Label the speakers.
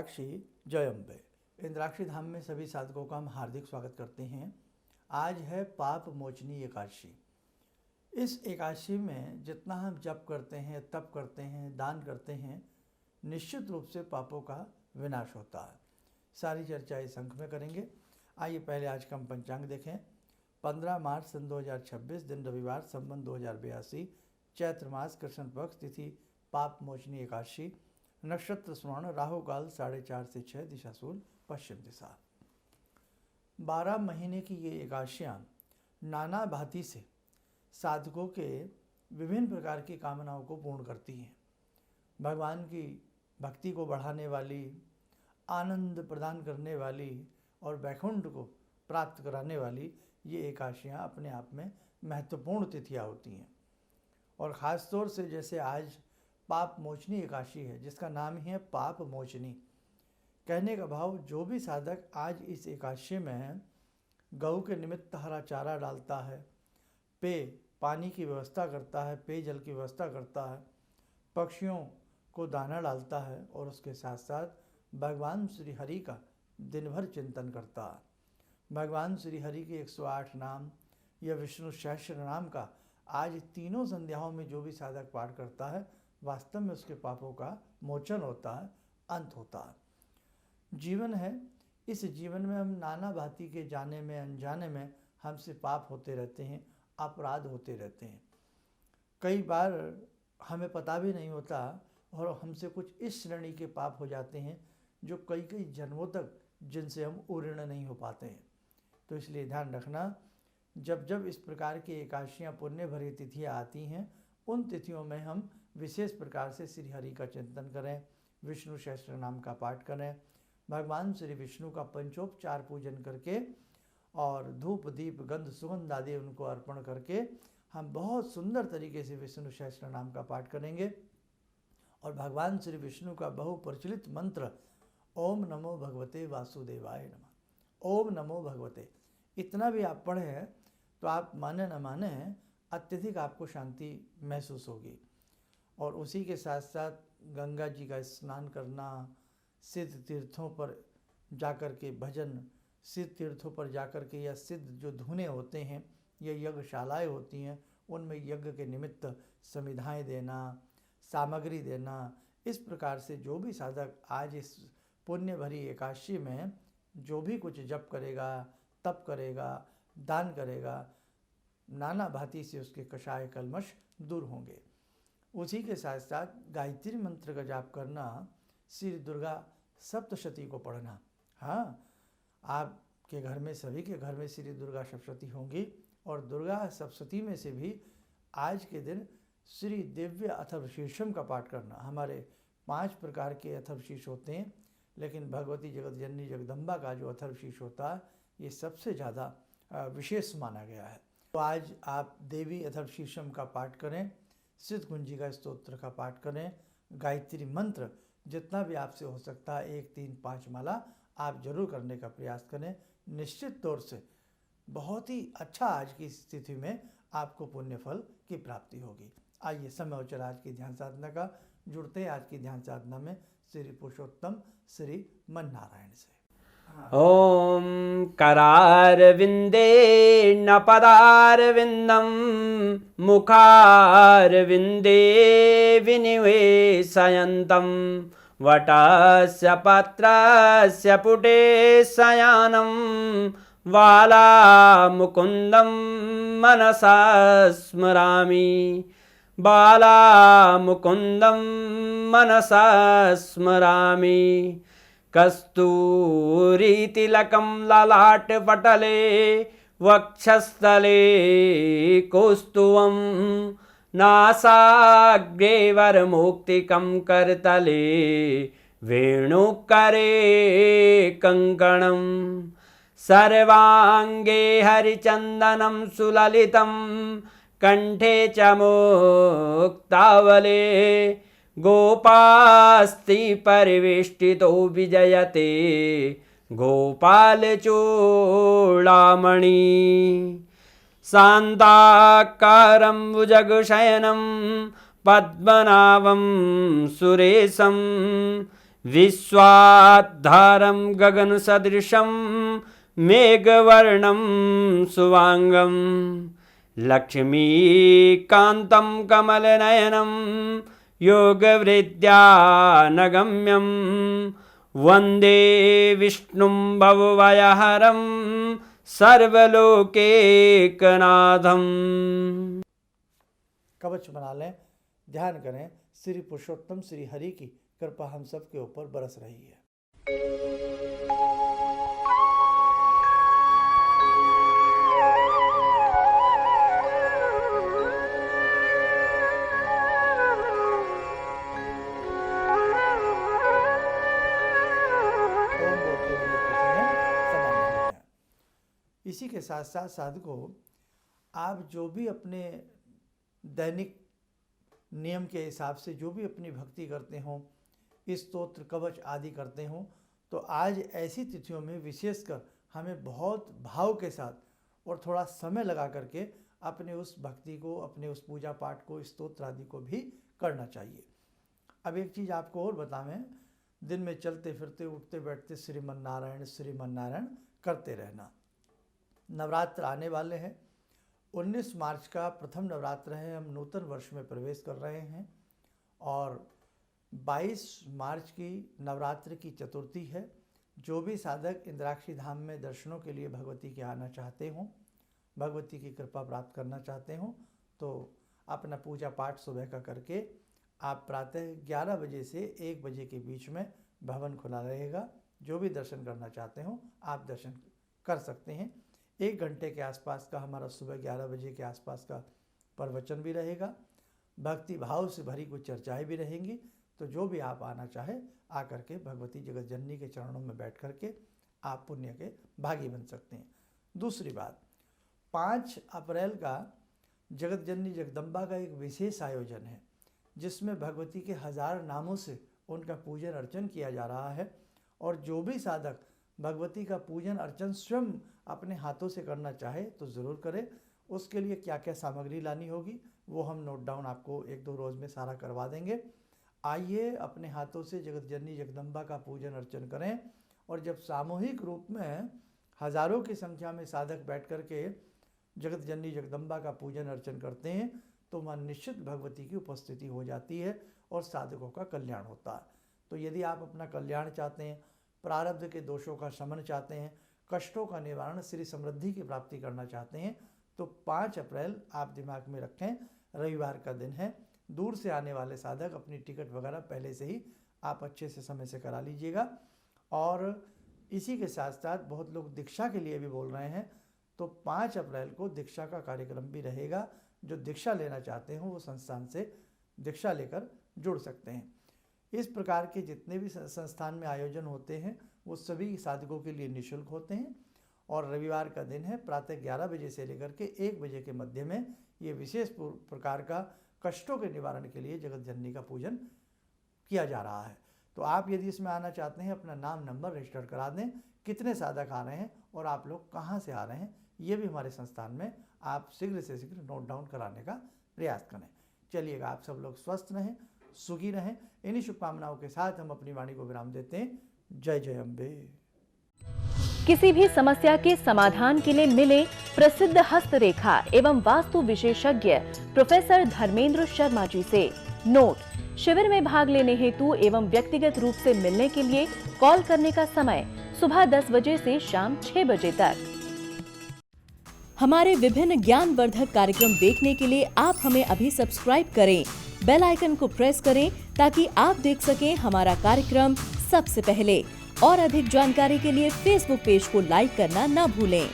Speaker 1: इंद्राक्षी जय अम्बे। इंद्राक्षी धाम में सभी साधकों का हम हार्दिक स्वागत करते हैं। आज है पाप मोचनी एकादशी। इस एकादशी में जितना हम जप करते हैं, तप करते हैं, दान करते हैं, निश्चित रूप से पापों का विनाश होता है। सारी चर्चा इस अंक में करेंगे। आइए पहले आज का हम पंचांग देखें। 15 मार्च सन 2026, दिन रविवार, संवत 2082, चैत्र मास, कृष्ण पक्ष, तिथि पाप मोचनी एकादशी, नक्षत्र स्वर्ण, राहु काल 4:30 से 6, दिशा सूर्य पश्चिम दिशा। 12 महीने की ये एकादशियाँ नाना भांति से साधकों के विभिन्न प्रकार की कामनाओं को पूर्ण करती हैं। भगवान की भक्ति को बढ़ाने वाली, आनंद प्रदान करने वाली और वैकुंठ को प्राप्त कराने वाली ये एकादशियाँ अपने आप में महत्वपूर्ण तिथियाँ होती हैं। और ख़ास तौर से जैसे आज पाप मोचनी एकादशी है, जिसका नाम ही है पाप मोचनी। कहने का भाव, जो भी साधक आज इस एकादशी में गऊ के निमित्त हरा चारा डालता है, पानी की व्यवस्था करता है, पेयजल की व्यवस्था करता है, पक्षियों को दाना डालता है और उसके साथ साथ भगवान श्री हरि का दिन भर चिंतन करता है। भगवान श्री हरि के 108 नाम या विष्णु सहस्त्र नाम का आज तीनों संध्याओं में जो भी साधक पाठ करता है, वास्तव में उसके पापों का मोचन होता है, अंत होता है। जीवन है, इस जीवन में हम नाना भांति के जाने में अनजाने में हमसे पाप होते रहते हैं, अपराध होते रहते हैं। कई बार हमें पता भी नहीं होता और हमसे कुछ इस श्रेणी के पाप हो जाते हैं जो कई कई जन्मों तक जिनसे हम उऋण नहीं हो पाते हैं। तो इसलिए ध्यान रखना, जब जब इस प्रकार की एकादशियाँ पुण्य भरी तिथियाँ आती हैं, उन तिथियों में हम विशेष प्रकार से श्री हरि का चिंतन करें, विष्णु सहस्त्र नाम का पाठ करें, भगवान श्री विष्णु का पंचोपचार पूजन करके और धूप दीप गंध सुगंध आदि उनको अर्पण करके हम बहुत सुंदर तरीके से विष्णु सहस्त्र नाम का पाठ करेंगे। और भगवान श्री विष्णु का बहुप्रचलित मंत्र ओम नमो भगवते वासुदेवाय नमः, ओम नमो भगवते, इतना भी आप पढ़ें तो आप माने न माने अत्यधिक आपको शांति महसूस होगी। और उसी के साथ साथ गंगा जी का स्नान करना, सिद्ध तीर्थों पर जाकर के भजन, सिद्ध तीर्थों पर जाकर के या सिद्ध जो धुने होते हैं या यज्ञशालाएँ होती हैं, उनमें यज्ञ के निमित्त समिधाएँ देना, सामग्री देना, इस प्रकार से जो भी साधक आज इस पुण्य भरी एकादशी में जो भी कुछ जप करेगा, तप करेगा, दान करेगा, नाना भांति से उसके कषाय कलमश दूर होंगे। उसी के साथ साथ गायत्री मंत्र का जाप करना, श्री दुर्गा सप्तशती को पढ़ना। हाँ, आपके घर में, सभी के घर में श्री दुर्गा सप्तशती होंगी और दुर्गा सप्तशती में से भी आज के दिन श्री दिव्य अथर्वशीर्षम का पाठ करना। हमारे 5 प्रकार के अथर्वशीर्ष होते हैं, लेकिन भगवती जगत जननी जगदम्बा का जो अथर्वशीर्ष होता है, ये सबसे ज़्यादा विशेष माना गया है। तो आज आप देवी अथर्वशीर्षम का पाठ करें, सिद्ध कुंजी का स्तोत्र का पाठ करें, गायत्री मंत्र जितना भी आपसे हो सकता है 1, 3, 5 माला आप जरूर करने का प्रयास करें। निश्चित तौर से बहुत ही अच्छा आज की स्थिति में आपको पुण्य फल की प्राप्ति होगी। आइए समय हो चला आज की ध्यान साधना का, जुड़ते हैं आज की ध्यान साधना में श्री पुरुषोत्तम श्री मन नारायण से।
Speaker 2: ॐ करारविन्दे न पदारविन्दं मुखारविन्दे विनिवेशयन्तं वटस्य पत्रस्य पुटे शयानं बालामुकुन्दं मनसा स्मरामि, बालामुकुन्दं मनसा स्मरामि। कस्तूरीतिलकं ललाटपटले वक्षस्थले कौस्तुभं नासाग्रे वरमुक्तिकं करतले वेणुकरे कङ्कणं सर्वाङ्गे हरिचन्दनं सुललितं कण्ठे च मुक्तावले गोपास्ति परिवेष्टितो विजयते गोपालचूडामणि शान्ताकारं भुजगशयनं पद्मनाभं सुरेशं विश्वाधारं गगनसदृशं मेघवर्णं शुभांगं लक्ष्मीकान्तं कमलनयनं योगवृद्ध्यानगम्यं वन्दे विष्णुं भवभयहरं सर्वलोकैकनाथम्।
Speaker 1: कवच बना लें, ध्यान करें, श्री पुरुषोत्तम श्री हरि की कृपा हम सब के ऊपर बरस रही है। इसी के साथ साथ साधकों, आप जो भी अपने दैनिक नियम के हिसाब से जो भी अपनी भक्ति करते हों, स्तोत्र कवच आदि करते हों, तो आज ऐसी तिथियों में विशेषकर हमें बहुत भाव के साथ और थोड़ा समय लगा करके अपने उस भक्ति को, अपने उस पूजा पाठ को, स्तोत्र आदि को भी करना चाहिए। अब एक चीज़ आपको और बतावें, दिन में चलते फिरते उठते बैठते श्रीमन नारायण करते रहना। नवरात्र आने वाले हैं। 19 मार्च का प्रथम नवरात्र है, हम नूतन वर्ष में प्रवेश कर रहे हैं और 22 मार्च की नवरात्र की चतुर्थी है। जो भी साधक इंद्राक्षी धाम में दर्शनों के लिए भगवती के आना चाहते हों, भगवती की कृपा प्राप्त करना चाहते हों, तो अपना पूजा पाठ सुबह का करके आप प्रातः 11 बजे से 1 बजे के बीच में भवन खुला रहेगा। जो भी दर्शन करना चाहते हों आप दर्शन कर सकते हैं। 1 घंटे के आसपास का हमारा सुबह 11 बजे के आसपास का प्रवचन भी रहेगा। भक्ति भाव से भरी कुछ चर्चाएं भी रहेंगी। तो जो भी आप आना चाहे आकर के भगवती जगत जननी के चरणों में बैठ कर के आप पुण्य के भागी बन सकते हैं। दूसरी बात, 5 अप्रैल का जगत जननी जगदम्बा का एक विशेष आयोजन है, जिसमें भगवती के 1000 नामों से उनका पूजन अर्चन किया जा रहा है। और जो भी साधक भगवती का पूजन अर्चन स्वयं अपने हाथों से करना चाहे तो ज़रूर करें। उसके लिए क्या क्या सामग्री लानी होगी वो हम नोट डाउन आपको 1-2 रोज़ में सारा करवा देंगे। आइए अपने हाथों से जगत जननी जगदम्बा का पूजन अर्चन करें। और जब सामूहिक रूप में हज़ारों की संख्या में साधक बैठ कर के जगत जननी जगदम्बा का पूजन अर्चन करते हैं तो वहाँ निश्चित भगवती की उपस्थिति हो जाती है और साधकों का कल्याण होता है। तो यदि आप अपना कल्याण चाहते हैं, प्रारब्ध के दोषों का शमन चाहते हैं, कष्टों का निवारण, श्री समृद्धि की प्राप्ति करना चाहते हैं, तो 5 अप्रैल आप दिमाग में रखें, रविवार का दिन है। दूर से आने वाले साधक अपनी टिकट वगैरह पहले से ही आप अच्छे से समय से करा लीजिएगा। और इसी के साथ साथ बहुत लोग दीक्षा के लिए भी बोल रहे हैं, तो 5 अप्रैल को दीक्षा का कार्यक्रम भी रहेगा। जो दीक्षा लेना चाहते हैं वो संस्थान से दीक्षा लेकर जुड़ सकते हैं। इस प्रकार के जितने भी संस्थान में आयोजन होते हैं वो सभी साधकों के लिए निःशुल्क होते हैं। और रविवार का दिन है, प्रातः 11 बजे से लेकर के 1 बजे के मध्य में ये विशेष प्रकार का कष्टों के निवारण के लिए जगत जननी का पूजन किया जा रहा है। तो आप यदि इसमें आना चाहते हैं अपना नाम नंबर रजिस्टर करा दें, कितने साधक आ रहे हैं और आप लोग कहाँ से आ रहे हैं ये भी हमारे संस्थान में आप शीघ्र से शीघ्र नोट डाउन कराने का प्रयास करें। चलिएगा, आप सब लोग स्वस्थ रहें, सुखी रहें। इन्हीं शुभकामनाओं के साथ हम अपनी वाणी को विराम देते हैं। जय जय अम्बे।
Speaker 3: किसी भी समस्या के समाधान के लिए मिले प्रसिद्ध हस्तरेखा एवं वास्तु विशेषज्ञ प्रोफेसर धर्मेंद्र शर्मा जी से। नोट: शिविर में भाग लेने हेतु एवं व्यक्तिगत रूप से मिलने के लिए कॉल करने का समय सुबह 10 बजे से शाम 6 बजे तक। हमारे विभिन्न ज्ञानवर्धक कार्यक्रम देखने के लिए आप हमें अभी सब्सक्राइब करें, बेल आइकन को प्रेस करें ताकि आप देख सकें हमारा कार्यक्रम सबसे पहले। और अधिक जानकारी के लिए फेसबुक पेज को लाइक करना न भूलें।